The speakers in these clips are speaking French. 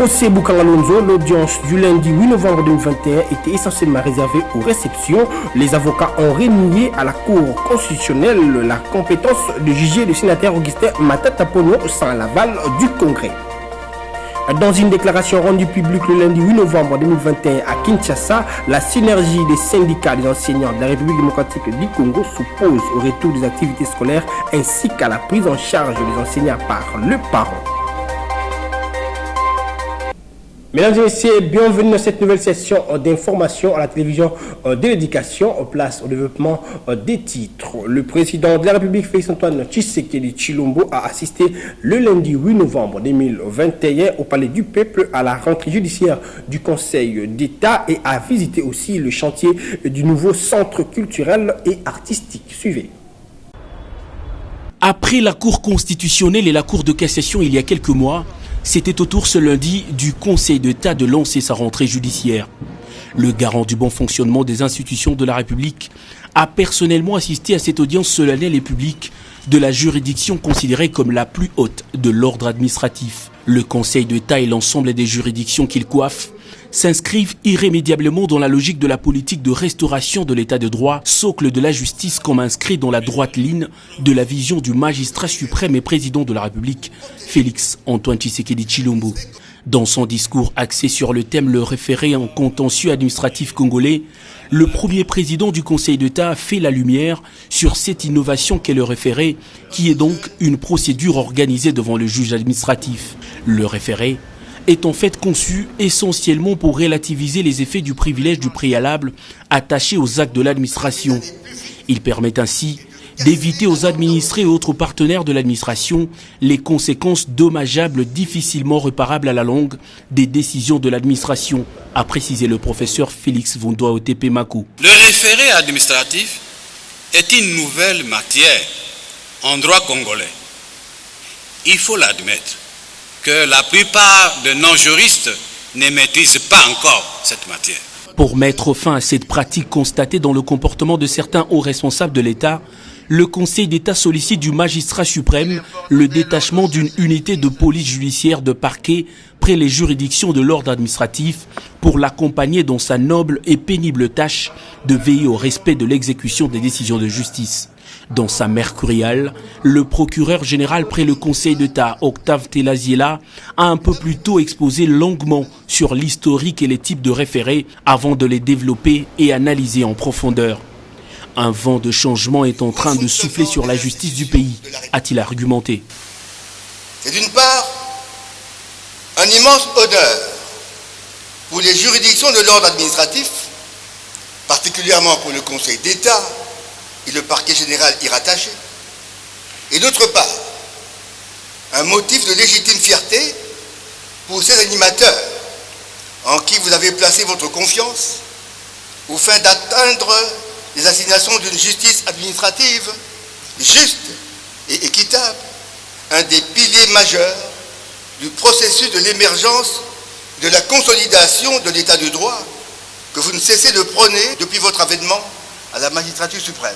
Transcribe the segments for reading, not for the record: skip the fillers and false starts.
procès Boucan Alonso, l'audience du lundi 8 novembre 2021 était essentiellement réservée aux réceptions. Les avocats ont renié à la Cour constitutionnelle la compétence de juger le sénateur Augustin Matata Ponyo sans l'aval du Congrès. Dans une déclaration rendue publique le lundi 8 novembre 2021 à Kinshasa, la synergie des syndicats des enseignants de la République démocratique du Congo s'oppose au retour des activités scolaires ainsi qu'à la prise en charge des enseignants par le parent. Mesdames et messieurs, bienvenue dans cette nouvelle session d'information à la télévision de l'éducation, place au développement des titres. Le président de la République, Félix-Antoine Tshisekedi Tshilombo, a assisté le lundi 8 novembre 2021 au Palais du Peuple à la rentrée judiciaire du Conseil d'État et a visité aussi le chantier du nouveau centre culturel et artistique. Suivez. Après la Cour constitutionnelle et la Cour de cassation il y a quelques mois, c'était au tour ce lundi du Conseil d'État de lancer sa rentrée judiciaire. Le garant du bon fonctionnement des institutions de la République a personnellement assisté à cette audience solennelle et publique de la juridiction considérée comme la plus haute de l'ordre administratif. Le Conseil d'État et l'ensemble des juridictions qu'il coiffe s'inscrivent irrémédiablement dans la logique de la politique de restauration de l'état de droit, socle de la justice comme inscrit dans la droite ligne de la vision du magistrat suprême et président de la République, Félix-Antoine Tshisekedi Tshilombo. Dans son discours axé sur le thème le référé en contentieux administratif congolais, le premier président du Conseil d'État a fait la lumière sur cette innovation qu'est le référé, qui est donc une procédure organisée devant le juge administratif. Le référé est en fait conçu essentiellement pour relativiser les effets du privilège du préalable attaché aux actes de l'administration. Il permet ainsi d'éviter aux administrés et autres partenaires de l'administration les conséquences dommageables difficilement réparables à la longue des décisions de l'administration, a précisé le professeur Félix Vondwa Otepe Makou. Le référé administratif est une nouvelle matière en droit congolais. Il faut l'admettre que la plupart de nos juristes ne maîtrisent pas encore cette matière. Pour mettre fin à cette pratique constatée dans le comportement de certains hauts responsables de l'État, le Conseil d'État sollicite du magistrat suprême le détachement d'une unité de police judiciaire de parquet près les juridictions de l'ordre administratif pour l'accompagner dans sa noble et pénible tâche de veiller au respect de l'exécution des décisions de justice. Dans sa mercuriale, le procureur général près le Conseil d'État, Octave Telaziela, a un peu plus tôt exposé longuement sur l'historique et les types de référés avant de les développer et analyser en profondeur. Un vent de changement est en train de souffler sur la justice du pays, a-t-il argumenté. C'est d'une part un immense honneur pour les juridictions de l'ordre administratif, particulièrement pour le Conseil d'État et le parquet général y rattaché, et d'autre part, un motif de légitime fierté pour ces animateurs en qui vous avez placé votre confiance au fin d'atteindre les assignations d'une justice administrative juste et équitable, un des piliers majeurs du processus de l'émergence de la consolidation de l'état de droit que vous ne cessez de prôner depuis votre avènement à la magistrature suprême.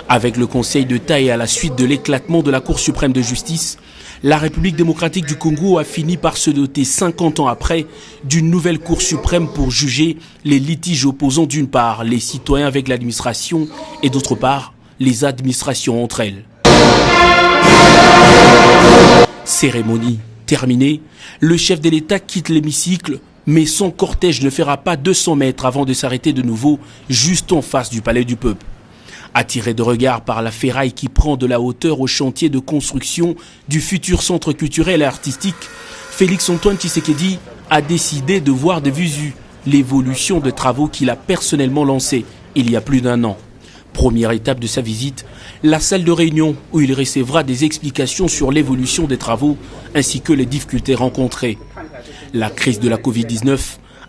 Avec le Conseil d'État et à la suite de l'éclatement de la Cour suprême de justice, la République démocratique du Congo a fini par se doter 50 ans après d'une nouvelle Cour suprême pour juger les litiges opposant d'une part les citoyens avec l'administration et d'autre part les administrations entre elles. Cérémonie terminée, le chef de l'État quitte l'hémicycle, mais son cortège ne fera pas 200 mètres avant de s'arrêter de nouveau juste en face du Palais du Peuple. Attiré de regard par la ferraille qui prend de la hauteur au chantier de construction du futur centre culturel et artistique, Félix-Antoine Tshisekedi a décidé de voir de visu l'évolution de travaux qu'il a personnellement lancés il y a plus d'un an. Première étape de sa visite, la salle de réunion où il recevra des explications sur l'évolution des travaux ainsi que les difficultés rencontrées. La crise de la Covid-19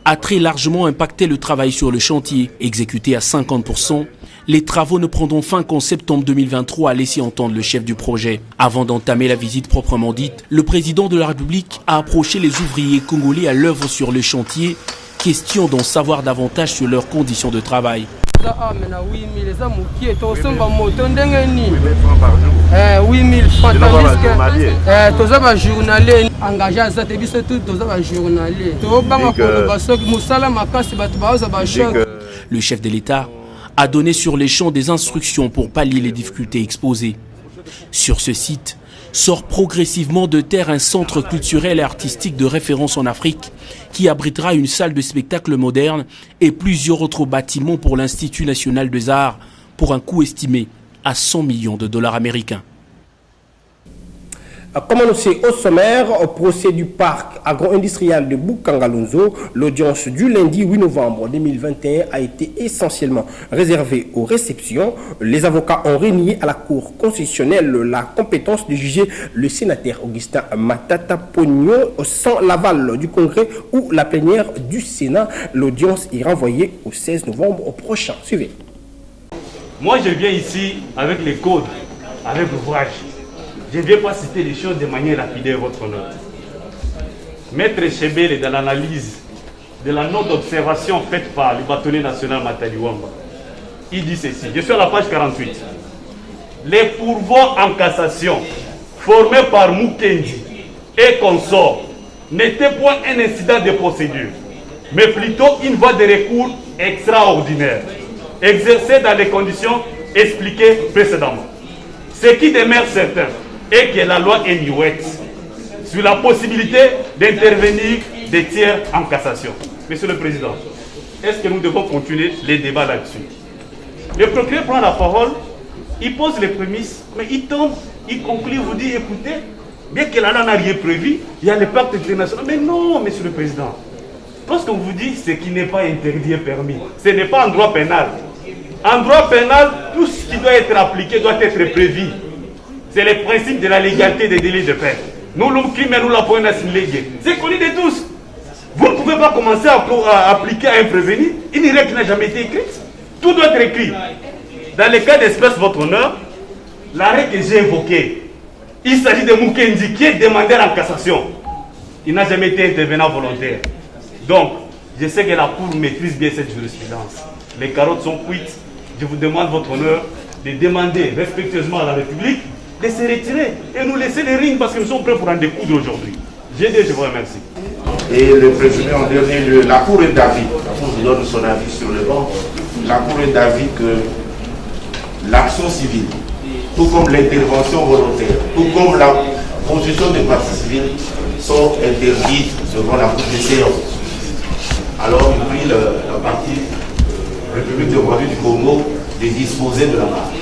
a très largement impacté le travail sur le chantier, exécuté à 50%. Les travaux ne prendront fin qu'en septembre 2023, a laissé entendre le chef du projet. Avant d'entamer la visite proprement dite, le président de la République a approché les ouvriers congolais à l'œuvre sur le chantier, question d'en savoir davantage sur leurs conditions de travail. Ça a maintenant 8000 ça mouki to somba moto ndenge ni 8000 francs tandis que toza ba journalier engagé ça te biso tout toza ba journalier to banga ko ba sok musala makasi bat ba ba choc. Le chef de l'État a donné sur les champs des instructions pour pallier les difficultés exposées. Sur ce site sort progressivement de terre un centre culturel et artistique de référence en Afrique qui abritera une salle de spectacle moderne et plusieurs autres bâtiments pour l'Institut national des arts pour un coût estimé à 100 millions de dollars américains. Comme annoncé au sommaire, au procès du parc agro-industriel de Bukangalonzo, l'audience du lundi 8 novembre 2021 a été essentiellement réservée aux réceptions. Les avocats ont renié à la Cour constitutionnelle la compétence de juger le sénateur Augustin Matata Pogno sans l'aval du Congrès ou la plénière du Sénat. L'audience est renvoyée au 16 novembre prochain. Suivez. Moi, je viens ici avec les codes, avec l'ouvrage. Je ne vais pas citer les choses de manière lapidaire, votre honneur. Maître Chebel est dans l'analyse de la note d'observation faite par le bâtonnier national Mataliwamba. Il dit ceci, je suis à la page 48. Les pourvois en cassation formés par Mukendi et consorts n'étaient point un incident de procédure, mais plutôt une voie de recours extraordinaire, exercée dans les conditions expliquées précédemment. Ce qui demeure certain est que la loi est muette sur la possibilité d'intervenir des tiers en cassation. Monsieur le Président, est-ce que nous devons continuer les débats là-dessus? Le procureur prend la parole, il pose les prémices, mais il tombe, il conclut, vous dit, écoutez, bien que la loi n'a rien prévu, il y a le pacte international. Mais non, Monsieur le Président, lorsqu'on vous dit ce qui n'est pas interdit et permis, ce n'est pas en droit pénal. En droit pénal, tout ce qui doit être appliqué doit être prévu. C'est le principe de la légalité des délits de peine. Nous, le crime, nous l'avons légué. C'est connu de tous. Vous ne pouvez pas commencer à appliquer à un prévenu une règle qui n'a jamais été écrite. Tout doit être écrit. Dans le cas d'espèce, votre honneur, l'arrêt que j'ai évoqué, il s'agit de Mukendi qui est demandeur en cassation. Il n'a jamais été intervenant volontaire. Donc, je sais que la Cour maîtrise bien cette jurisprudence. Les carottes sont cuites. Je vous demande, votre honneur, de demander respectueusement à la République de se retirer et nous laisser les rings parce que nous sommes prêts pour en découdre aujourd'hui. J'ai dit, je vous remercie. Et le présumé en dernier lieu, la Cour est d'avis, la Cour vous donne son avis sur le banc, la Cour est d'avis que l'action civile, tout comme l'intervention volontaire, tout comme la position des parties civiles sont interdites devant la Cour des séances. Alors il prie la partie République démocratique du Congo de disposer de la marque.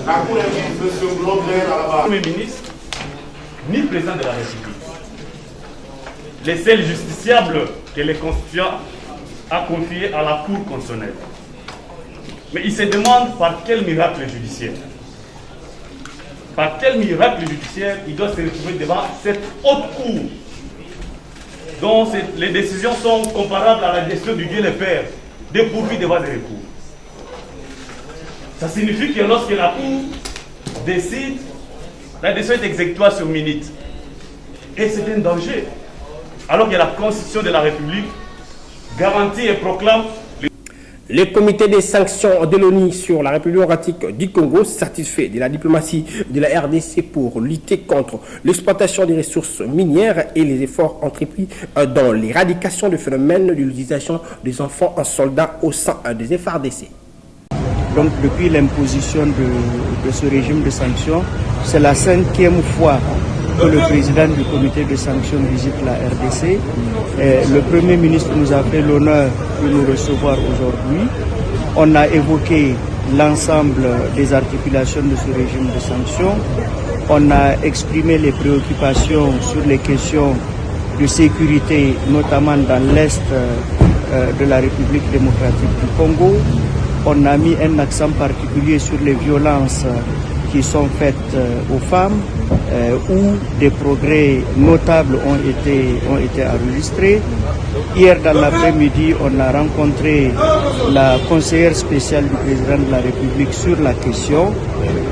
La Cour invite M. Blondel à la barre. Premier ministre, ni le président de la République. Les seuls justiciables que le Constitution a confiés à la Cour constitutionnelle. Mais il se demande par quel miracle judiciaire. Par quel miracle judiciaire il doit se retrouver devant cette haute cour dont les décisions sont comparables à la décision du Dieu le Père, dépourvues devant des recours. Ça signifie que lorsque la Cour décide, la décision est exécutoire sur minute. Et c'est un danger. Alors que la Constitution de la République garantit et proclame. Le comité des sanctions de l'ONU sur la République démocratique du Congo satisfait de la diplomatie de la RDC pour lutter contre l'exploitation des ressources minières et les efforts entrepris dans l'éradication du phénomène de l'utilisation des enfants en soldats au sein des FARDC. Donc depuis l'imposition de ce régime de sanctions, c'est la 5e fois que le président du comité de sanctions visite la RDC. Le Premier ministre nous a fait l'honneur de nous recevoir aujourd'hui. On a évoqué l'ensemble des articulations de ce régime de sanctions. On a exprimé les préoccupations sur les questions de sécurité, notamment dans l'Est de la République démocratique du Congo. On a mis un accent particulier sur les violences qui sont faites aux femmes, où des progrès notables ont été enregistrés. Hier dans l'après-midi, on a rencontré la conseillère spéciale du président de la République sur la question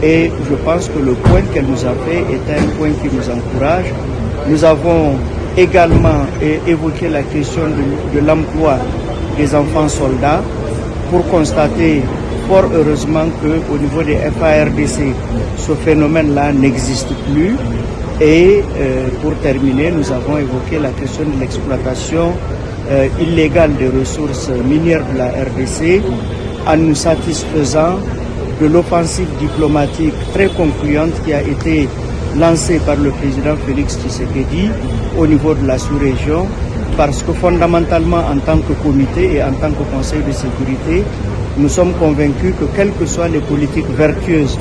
et je pense que le point qu'elle nous a fait est un point qui nous encourage. Nous avons également évoqué la question de l'emploi des enfants soldats pour constater fort heureusement qu'au niveau des FARDC, ce phénomène-là n'existe plus. Et pour terminer, nous avons évoqué la question de l'exploitation illégale des ressources minières de la RDC en nous satisfaisant de l'offensive diplomatique très concluante qui a été lancée par le président Félix Tshisekedi au niveau de la sous-région, parce que fondamentalement en tant que comité et en tant que conseil de sécurité, nous sommes convaincus que quelles que soient les politiques vertueuses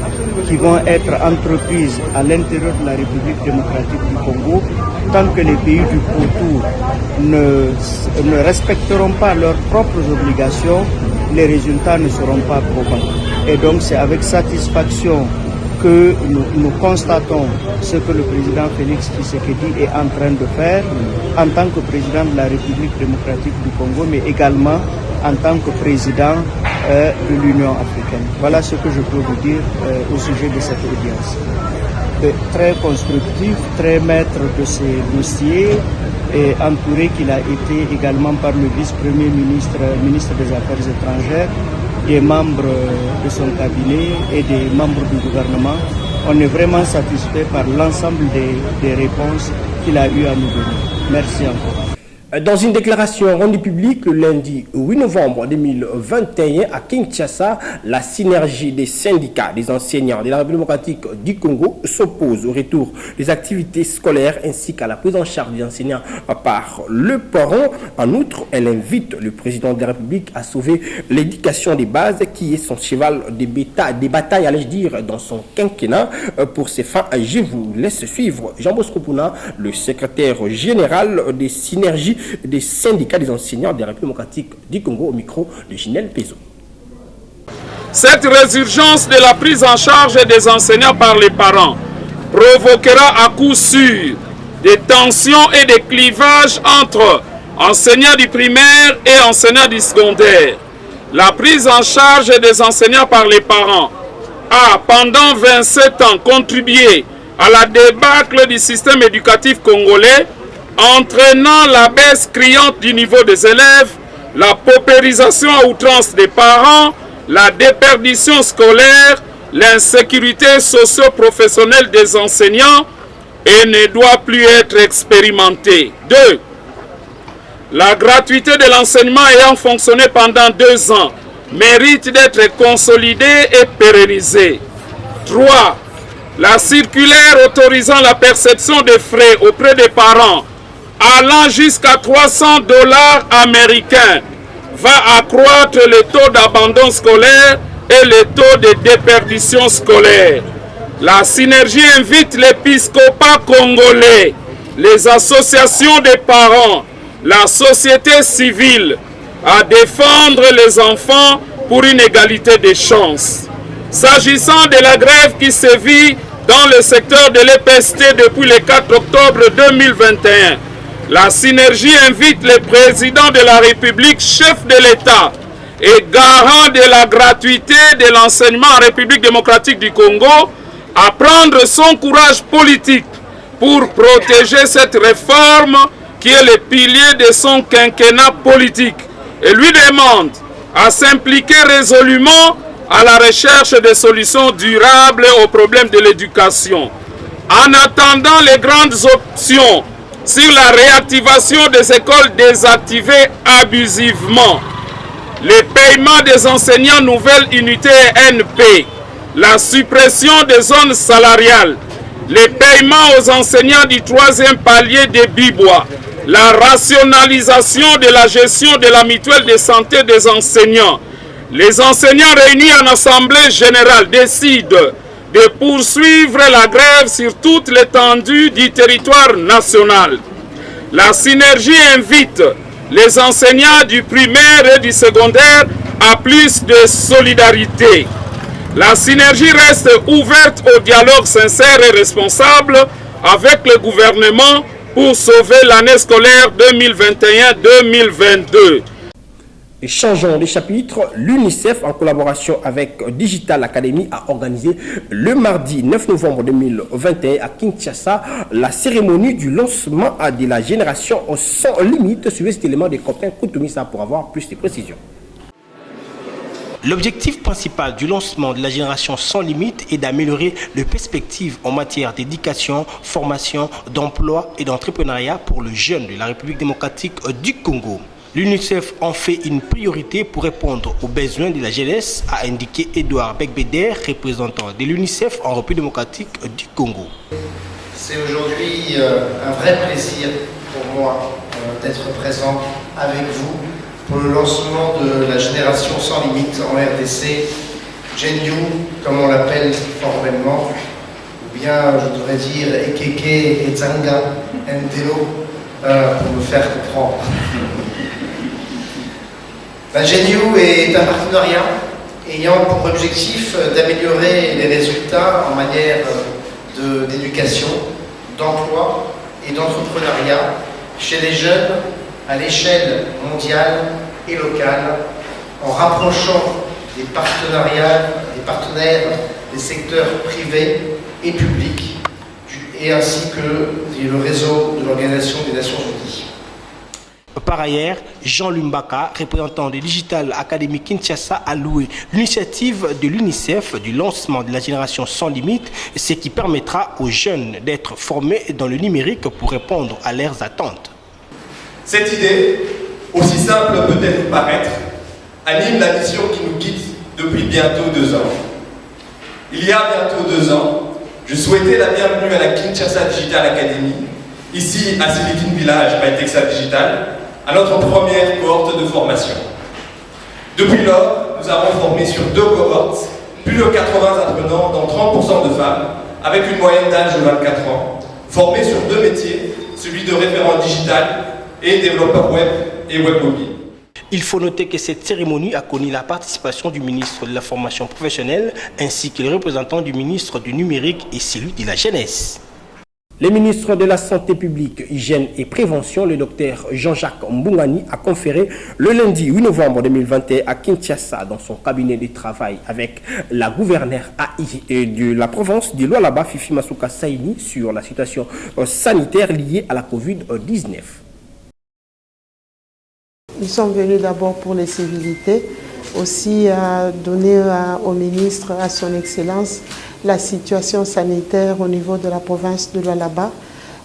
qui vont être entreprises à l'intérieur de la République démocratique du Congo, tant que les pays du pourtour ne respecteront pas leurs propres obligations, les résultats ne seront pas probants. Et donc c'est avec satisfaction que nous constatons ce que le président Félix Tshisekedi est en train de faire en tant que président de la République démocratique du Congo, mais également en tant que président de l'Union africaine. Voilà ce que je peux vous dire au sujet de cette audience. Très constructif, très maître de ses dossiers, et entouré qu'il a été également par le vice-premier ministre, ministre des Affaires étrangères, des membres de son cabinet et des membres du gouvernement. On est vraiment satisfait par l'ensemble des réponses qu'il a eu à nous donner. Merci encore. Dans une déclaration rendue publique le lundi 8 novembre 2021 à Kinshasa, la synergie des syndicats des enseignants de la République démocratique du Congo s'oppose au retour des activités scolaires ainsi qu'à la prise en charge des enseignants par le parent. En outre, elle invite le président de la République à sauver l'éducation des bases qui est son cheval des batailles, allais-je dire, dans son quinquennat. Pour ces fins, je vous laisse suivre Jean Bosco Pouna, le secrétaire général des synergies des syndicats des enseignants de la République démocratique du Congo, au micro de Ginel Pezo. Cette résurgence de la prise en charge des enseignants par les parents provoquera à coup sûr des tensions et des clivages entre enseignants du primaire et enseignants du secondaire. La prise en charge des enseignants par les parents a pendant 27 ans contribué à la débâcle du système éducatif congolais, entraînant la baisse criante du niveau des élèves, la paupérisation à outrance des parents, la déperdition scolaire, l'insécurité socio-professionnelle des enseignants et ne doit plus être expérimentée. 2. La gratuité de l'enseignement ayant fonctionné pendant 2 ans mérite d'être consolidée et pérennisée. 3. La circulaire autorisant la perception des frais auprès des parents allant jusqu'à $300 américains va accroître le taux d'abandon scolaire et le taux de déperdition scolaire. La synergie invite l'épiscopat congolais, les associations des parents, la société civile à défendre les enfants pour une égalité des chances. S'agissant de la grève qui sévit dans le secteur de l'EPST depuis le 4 octobre 2021, la synergie invite le président de la République, chef de l'État et garant de la gratuité de l'enseignement en République démocratique du Congo à prendre son courage politique pour protéger cette réforme qui est le pilier de son quinquennat politique et lui demande à s'impliquer résolument à la recherche de solutions durables aux problèmes de l'éducation. En attendant les grandes options sur la réactivation des écoles désactivées abusivement, le paiement des enseignants nouvelles unités NP, la suppression des zones salariales, les paiements aux enseignants du 3e palier des Bibois, la rationalisation de la gestion de la mutuelle de santé des enseignants. Les enseignants réunis en assemblée générale décident de poursuivre la grève sur toute l'étendue du territoire national. La synergie invite les enseignants du primaire et du secondaire à plus de solidarité. La synergie reste ouverte au dialogue sincère et responsable avec le gouvernement pour sauver l'année scolaire 2021-2022. Et changeons de chapitre, l'UNICEF en collaboration avec Digital Academy a organisé le mardi 9 novembre 2021 à Kinshasa la cérémonie du lancement de la génération sans limite. Suivez cet élément des copains Koutoumissa pour avoir plus de précisions. L'objectif principal du lancement de la génération sans limite est d'améliorer les perspectives en matière d'éducation, formation, d'emploi et d'entrepreneuriat pour les jeunes de la République démocratique du Congo. L'UNICEF en fait une priorité pour répondre aux besoins de la jeunesse, a indiqué Edouard Bekbeder, représentant de l'UNICEF en République démocratique du Congo. C'est aujourd'hui un vrai plaisir pour moi d'être présent avec vous pour le lancement de la génération sans limite en RDC, Genyu, comme on l'appelle formellement, ou bien je devrais dire Ekeke et Zanga Ndelo, pour me faire comprendre. La Genyu est un partenariat ayant pour objectif d'améliorer les résultats en matière d'éducation, d'emploi et d'entrepreneuriat chez les jeunes à l'échelle mondiale et locale, en rapprochant des partenariats, des partenaires des secteurs privés et publics, et ainsi que le réseau de l'Organisation des Nations Unies. Par ailleurs, Jean Lumbaka, représentant de Digital Academy Kinshasa, a loué l'initiative de l'UNICEF du lancement de la génération sans limite, ce qui permettra aux jeunes d'être formés dans le numérique pour répondre à leurs attentes. Cette idée, aussi simple peut-elle paraître, anime la mission qui nous guide depuis bientôt 2 ans. Il y a bientôt 2 ans, je souhaitais la bienvenue à la Kinshasa Digital Academy, ici à Silicon Village, by Texas Digital, à notre première cohorte de formation. Depuis lors, nous avons formé sur 2 cohortes, plus de 80 apprenants, dont 30% de femmes, avec une moyenne d'âge de 24 ans, formés sur 2 métiers, celui de référent digital et développeur web et web mobile. Il faut noter que cette cérémonie a connu la participation du ministre de la formation professionnelle ainsi que les représentants du ministre du numérique et celui de la jeunesse. Le ministre de la Santé publique, Hygiène et Prévention, le docteur Jean-Jacques Mbungani, a conféré le lundi 8 novembre 2021 à Kinshasa dans son cabinet de travail avec la gouverneure de la province de Lualaba, Fifi Masuka Saini, sur la situation sanitaire liée à la Covid-19. Nous sommes venus d'abord pour les civilités, aussi donner au ministre, à son Excellence, la situation sanitaire au niveau de la province de Lualaba.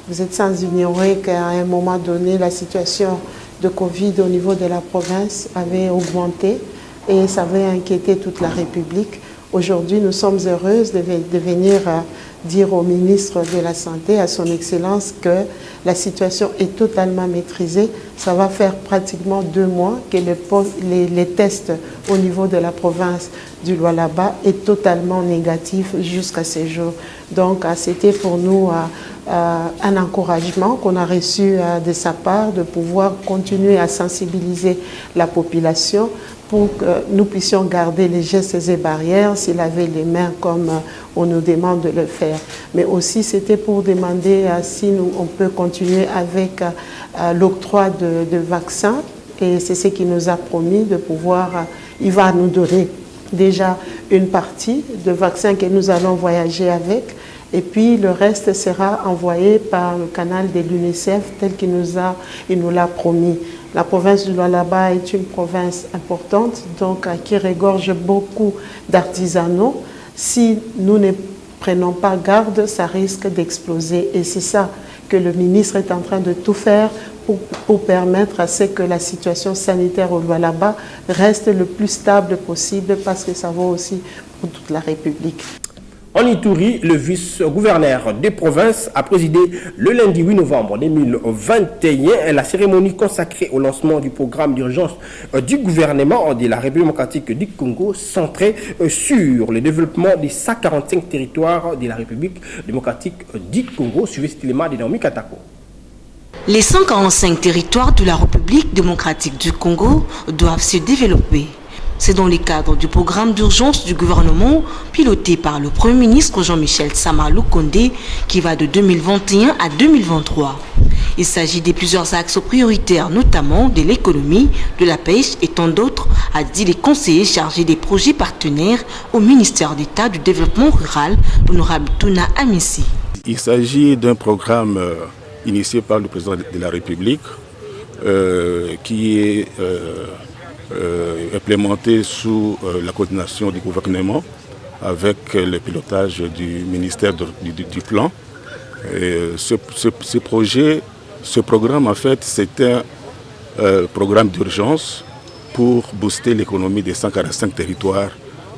Vous êtes sans ignorer qu'à un moment donné, la situation de Covid au niveau de la province avait augmenté et ça avait inquiété toute la République. Aujourd'hui, nous sommes heureuses de venir dire au ministre de la Santé, à son Excellence, que la situation est totalement maîtrisée. Ça va faire pratiquement 2 mois que les tests au niveau de la province du Lualaba est totalement négatif jusqu'à ce jour. Donc, c'était pour nous un encouragement qu'on a reçu de sa part de pouvoir continuer à sensibiliser la population pour que nous puissions garder les gestes et barrières, s'il laver les mains comme on nous demande de le faire. Mais aussi, c'était pour demander si on peut continuer avec l'octroi de vaccins. Et c'est ce qu'il nous a promis de pouvoir, il va nous donner déjà une partie de vaccins que nous allons voyager avec. Et puis le reste sera envoyé par le canal de l'UNICEF tel qu'il nous l'a promis. La province du Lualaba est une province importante, donc qui regorge beaucoup d'artisanaux. Si nous ne prenons pas garde, ça risque d'exploser. Et c'est ça que le ministre est en train de tout faire pour permettre à ce que la situation sanitaire au Lualaba reste le plus stable possible, parce que ça vaut aussi pour toute la République. En Ituri, le vice-gouverneur des provinces a présidé le lundi 8 novembre 2021 la cérémonie consacrée au lancement du programme d'urgence du gouvernement de la République démocratique du Congo, centré sur le développement des 145 territoires de la République démocratique du Congo. Suivez cet élément de Naomi Katako. Les 145 territoires de la République démocratique du Congo doivent se développer. C'est dans le cadre du programme d'urgence du gouvernement piloté par le Premier ministre Jean-Michel Sama Lukonde qui va de 2021 à 2023. Il s'agit de plusieurs axes prioritaires, notamment de l'économie, de la pêche et tant d'autres, a dit les conseillers chargés des projets partenaires au ministère d'État du Développement Rural, l'honorable Touna Amissi. Il s'agit d'un programme initié par le président de la République qui est implémenté sous la coordination du gouvernement avec le pilotage du ministère du Plan. Et ce programme, en fait, c'est un programme d'urgence pour booster l'économie des 145 territoires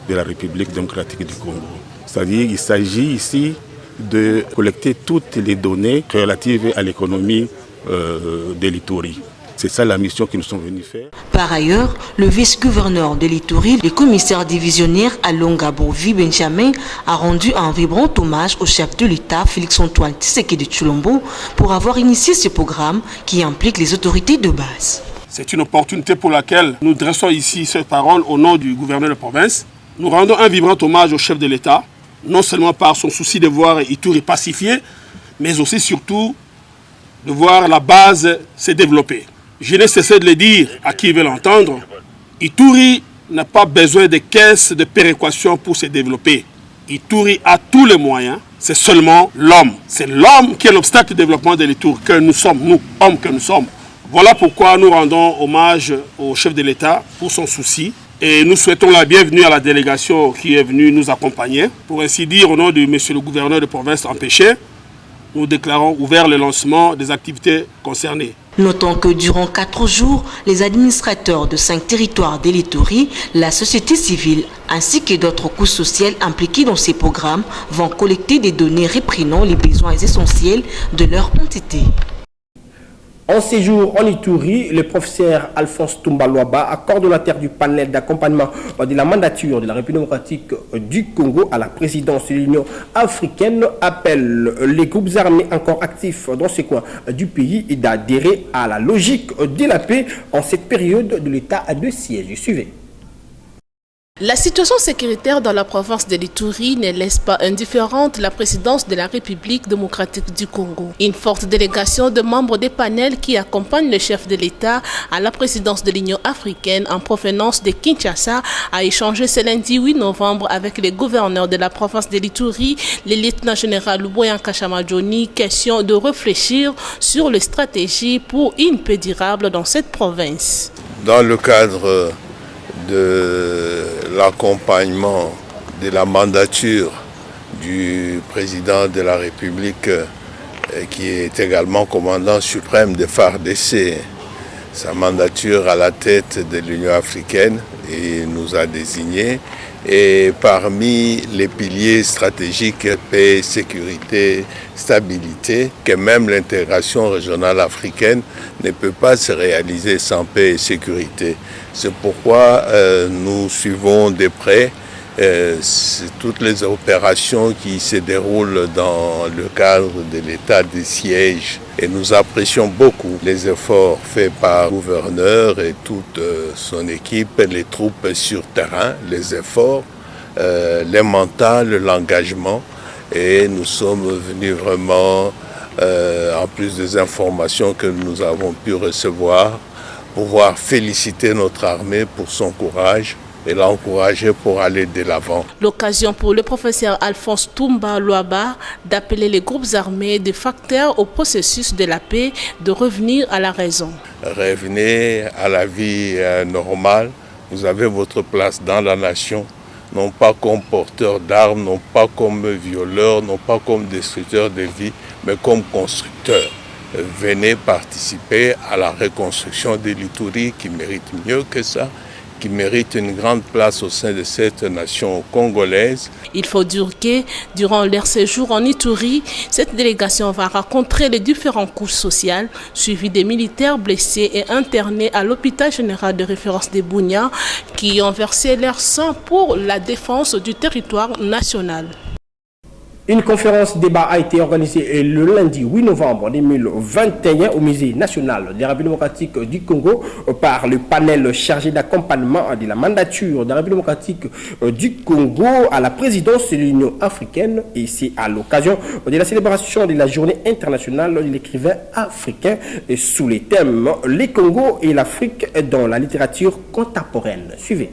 de la République démocratique du Congo. C'est-à-dire qu'il s'agit ici de collecter toutes les données relatives à l'économie de l'Ituri. C'est ça la mission que nous sommes venus faire. Par ailleurs, le vice-gouverneur de l'Ituri, le commissaire divisionnaire Alonga Bovi Benjamin, a rendu un vibrant hommage au chef de l'État, Félix-Antoine Tshisekedi Tshilombo, pour avoir initié ce programme qui implique les autorités de base. C'est une opportunité pour laquelle nous dressons ici cette parole au nom du gouverneur de province. Nous rendons un vibrant hommage au chef de l'État, non seulement par son souci de voir Ituri pacifié, mais aussi surtout de voir la base se développer. Je n'ai cessé de le dire à qui veut l'entendre, Ituri n'a pas besoin de caisses de péréquation pour se développer. Ituri a tous les moyens, c'est seulement l'homme. C'est l'homme qui est l'obstacle du développement de l'Ituri, que nous sommes, nous, hommes que nous sommes. Voilà pourquoi nous rendons hommage au chef de l'État pour son souci. Et nous souhaitons la bienvenue à la délégation qui est venue nous accompagner. Pour ainsi dire, au nom de monsieur le gouverneur de province empêché, nous déclarons ouvert le lancement des activités concernées. Notons que durant 4 jours, les administrateurs de 5 territoires de l'Ituri, la société civile ainsi que d'autres couches sociales impliquées dans ces programmes vont collecter des données réprimant les besoins essentiels de leur entité. En séjour en Ituri, le professeur Alphonse Toumba Luaba, coordonnateur du panel d'accompagnement de la mandature de la République démocratique du Congo à la présidence de l'Union africaine, appelle les groupes armés encore actifs dans ce coin du pays d'adhérer à la logique de la paix en cette période de l'état de siège. Suivez. La situation sécuritaire dans la province de l'Ituri ne laisse pas indifférente la présidence de la République démocratique du Congo. Une forte délégation de membres des panels qui accompagnent le chef de l'État à la présidence de l'Union africaine en provenance de Kinshasa a échangé ce lundi 8 novembre avec les gouverneurs de la province de l'Ituri, le lieutenant-général Boyan Kashamadjoni, question de réfléchir sur les stratégies pour une paix durable dans cette province. Dans le cadre de l'accompagnement de la mandature du président de la République qui est également commandant suprême des FARDC. Sa mandature à la tête de l'Union africaine et nous a désignés. Et parmi les piliers stratégiques, paix, sécurité, stabilité, que même l'intégration régionale africaine ne peut pas se réaliser sans paix et sécurité. C'est pourquoi nous suivons de près toutes les opérations qui se déroulent dans le cadre de l'état de siège. Et nous apprécions beaucoup les efforts faits par le gouverneur et toute son équipe, les troupes sur terrain, les efforts, les mentales, l'engagement. Et nous sommes venus vraiment, en plus des informations que nous avons pu recevoir, pouvoir féliciter notre armée pour son courage et l'encourager pour aller de l'avant. L'occasion pour le professeur Alphonse Toumba Luaba d'appeler les groupes armés des facteurs au processus de la paix de revenir à la raison. Revenez à la vie normale, vous avez votre place dans la nation, non pas comme porteur d'armes, non pas comme violeur, non pas comme destructeur de vie, mais comme constructeur. Venez participer à la reconstruction de l'Ituri qui mérite mieux que ça, qui mérite une grande place au sein de cette nation congolaise. Il faut dire que durant leur séjour en Ituri, cette délégation va rencontrer les différentes couches sociales, suivies des militaires blessés et internés à l'hôpital général de référence de Bunia, qui ont versé leur sang pour la défense du territoire national. Une conférence débat a été organisée le lundi 8 novembre 2021 au Musée national de la République démocratique du Congo par le panel chargé d'accompagnement de la mandature de la République démocratique du Congo à la présidence de l'Union africaine, et c'est à l'occasion de la célébration de la journée internationale de l'écrivain africain sous les thèmes les Congo et l'Afrique dans la littérature contemporaine. Suivez.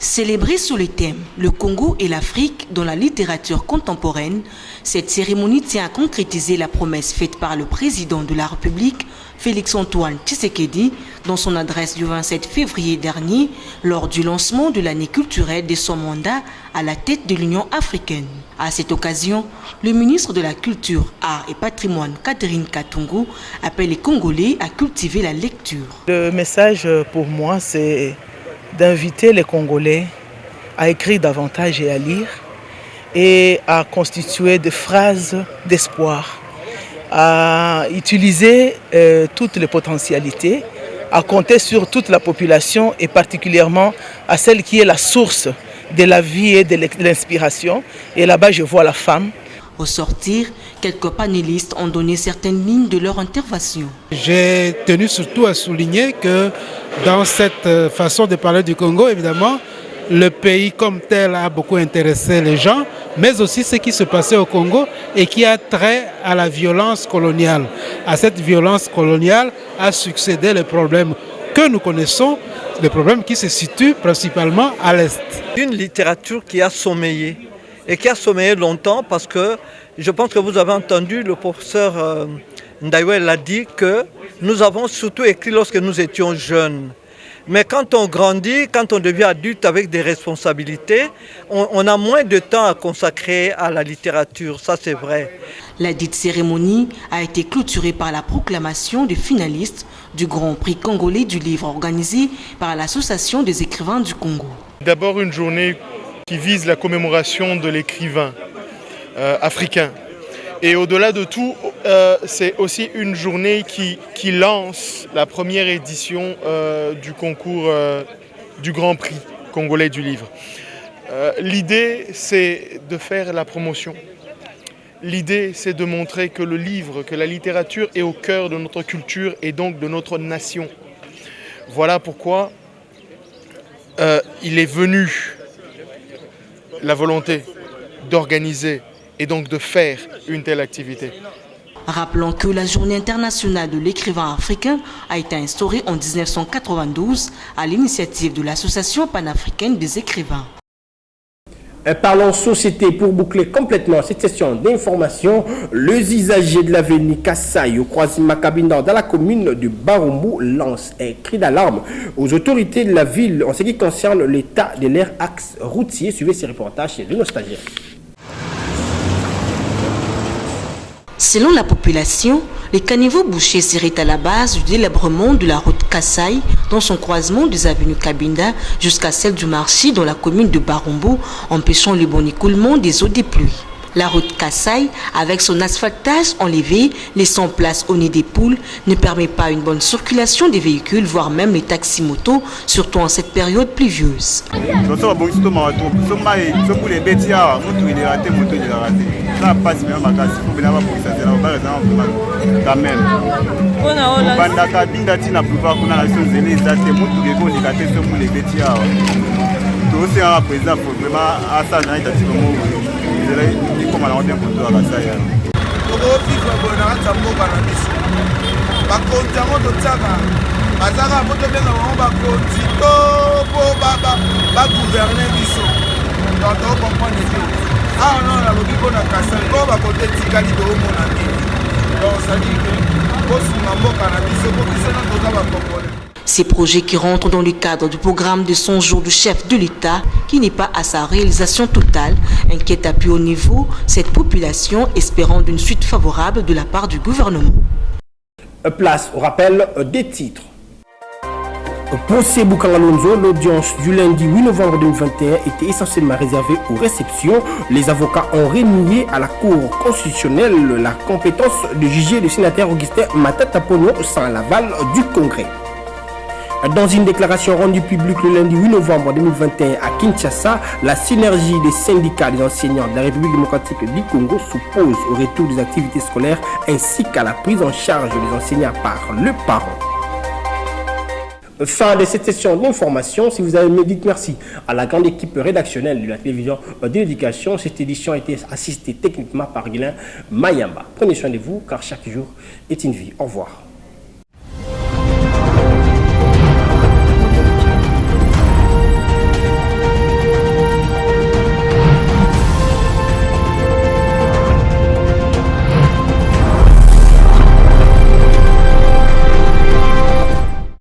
Célébrée sous le thème le Congo et l'Afrique dans la littérature contemporaine, cette cérémonie tient à concrétiser la promesse faite par le président de la République, Félix-Antoine Tshisekedi, dans son adresse du 27 février dernier, lors du lancement de l'année culturelle de son mandat à la tête de l'Union africaine. À cette occasion, le ministre de la Culture, Arts et Patrimoine, Catherine Katungu, appelle les Congolais à cultiver la lecture. Le message pour moi, c'est d'inviter les Congolais à écrire davantage et à lire, et à constituer des phrases d'espoir, à utiliser toutes les potentialités, à compter sur toute la population et particulièrement à celle qui est la source de la vie et de l'inspiration. Et là-bas, je vois la femme. Au sortir, quelques panélistes ont donné certaines lignes de leur intervention. J'ai tenu surtout à souligner que dans cette façon de parler du Congo, évidemment, le pays comme tel a beaucoup intéressé les gens, mais aussi ce qui se passait au Congo et qui a trait à la violence coloniale. À cette violence coloniale a succédé le problème que nous connaissons, le problème qui se situe principalement à l'Est. Une littérature qui a sommeillé, et qui a sommeillé longtemps, parce que je pense que vous avez entendu, le professeur Ndaïwe l'a dit, que nous avons surtout écrit lorsque nous étions jeunes. Mais quand on grandit, quand on devient adulte avec des responsabilités, on a moins de temps à consacrer à la littérature, ça c'est vrai. La dite cérémonie a été clôturée par la proclamation des finalistes du Grand Prix congolais du livre organisé par l'Association des écrivains du Congo. D'abord une journée qui vise la commémoration de l'écrivain africain. Et au-delà de tout, c'est aussi une journée qui lance la première édition du concours du Grand Prix congolais du livre. L'idée, c'est de faire la promotion. L'idée, c'est de montrer que le livre, que la littérature est au cœur de notre culture et donc de notre nation. Voilà pourquoi il est venu la volonté d'organiser et donc de faire une telle activité. Rappelons que la Journée internationale de l'écrivain africain a été instaurée en 1992 à l'initiative de l'Association panafricaine des écrivains. Parlons société pour boucler complètement cette session d'information. Les usagers de l'avenue Kassai au croisement Kabinda dans la commune de Barumbu lancent un cri d'alarme aux autorités de la ville en ce qui concerne l'état de leur axe routier. Suivez ces reportages de nos stagiaires. Selon la population, les caniveaux bouchés seraient à la base du délabrement de la route Kassai dans son croisement des avenues Kabinda jusqu'à celle du marché dans la commune de Barumbu, empêchant le bon écoulement des eaux des pluies. La route Kassai, avec son asphaltage enlevé, laissant place au nid des poules, ne permet pas une bonne circulation des véhicules, voire même les taxis-motos, surtout en cette période pluvieuse. Ces projets qui rentrent dans le cadre du programme de 100 jours du chef de l'État, qui n'est pas à sa réalisation totale, inquiète à plus haut niveau cette population, espérant d'une suite favorable de la part du gouvernement. Place au rappel des titres. Procès Boukangalonzo, l'audience du lundi 8 novembre 2021 était essentiellement réservée aux réceptions. Les avocats ont renié à la Cour constitutionnelle la compétence de juger le sénateur Augustin Matata Pogno sans l'aval du Congrès. Dans une déclaration rendue publique le lundi 8 novembre 2021 à Kinshasa, la synergie des syndicats des enseignants de la République démocratique du Congo s'oppose au retour des activités scolaires ainsi qu'à la prise en charge des enseignants par le parent. Fin de cette session d'information. Si vous avez aimé, dites merci à la grande équipe rédactionnelle de la télévision de l'éducation. Cette édition a été assistée techniquement par Guilain Mayamba. Prenez soin de vous car chaque jour est une vie. Au revoir.